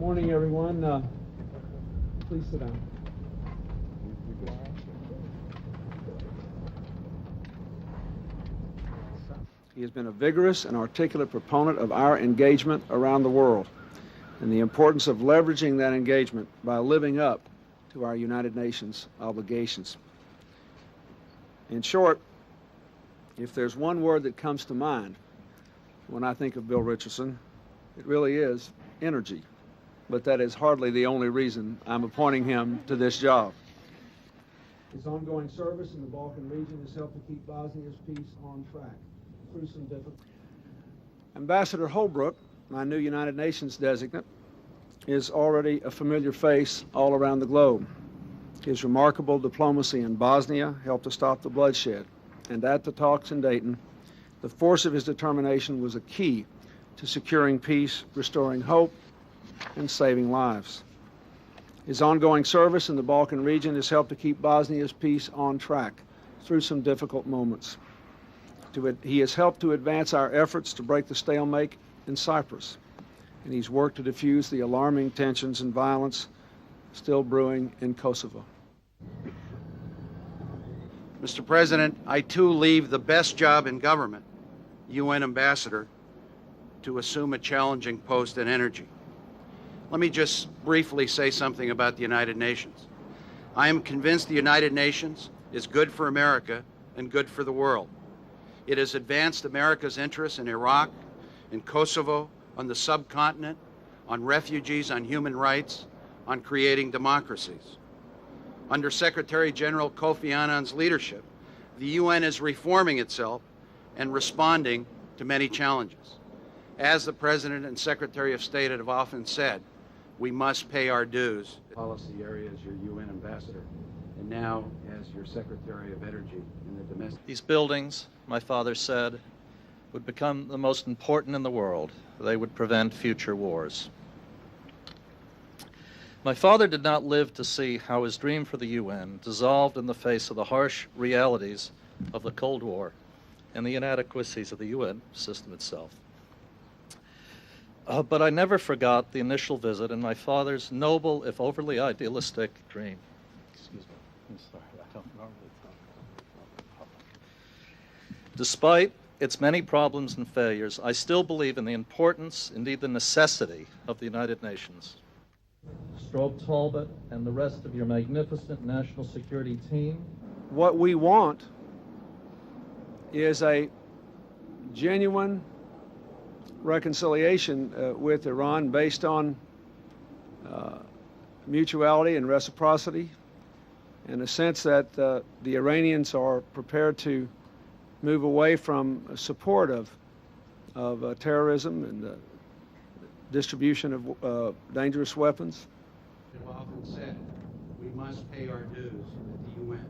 Morning, everyone. Please sit down. He has been a vigorous and articulate proponent of our engagement around the world and the importance of leveraging that engagement by living up to our United Nations obligations. In short, if there's one word that comes to mind when I think of Bill Richardson, it really is energy. But that is hardly the only reason I'm appointing him to this job. His ongoing service in the Balkan region has helped to keep Bosnia's peace on track through some difficult. Ambassador Holbrooke, my new United Nations designate, is already a familiar face all around the globe. His remarkable diplomacy in Bosnia helped to stop the bloodshed, and at the talks in Dayton, the force of his determination was a key to securing peace, restoring hope, and saving lives. His ongoing service in the Balkan region has helped to keep Bosnia's peace on track through some difficult moments. He has helped to advance our efforts to break the stalemate in Cyprus, and he's worked to defuse the alarming tensions and violence still brewing in Kosovo. Mr. President, I too leave the best job in government, UN Ambassador, to assume a challenging post in energy. Let me just briefly say something about the United Nations. I am convinced the United Nations is good for America and good for the world. It has advanced America's interests in Iraq, in Kosovo, on the subcontinent, on refugees, on human rights, on creating democracies. Under Secretary General Kofi Annan's leadership, the UN is reforming itself and responding to many challenges. As the President and Secretary of State have often said, we must pay our dues. Policy area as your UN ambassador, and now as your Secretary of Energy in the domestic. These buildings, my father said, would become the most important in the world. They would prevent future wars. My father did not live to see how his dream for the UN dissolved in the face of the harsh realities of the Cold War and the inadequacies of the UN system itself. But I never forgot the initial visit and my father's noble, if overly idealistic, dream. Excuse me. I'm sorry, I don't normally talk in public. Despite its many problems and failures, I still believe in the importance, indeed the necessity, of the United Nations. Strobe Talbot and the rest of your magnificent national security team. What we want is a genuine reconciliation with Iran based on mutuality and reciprocity, in a sense that the Iranians are prepared to move away from support of terrorism and the distribution of dangerous weapons. It often said, we must pay our dues at the UN.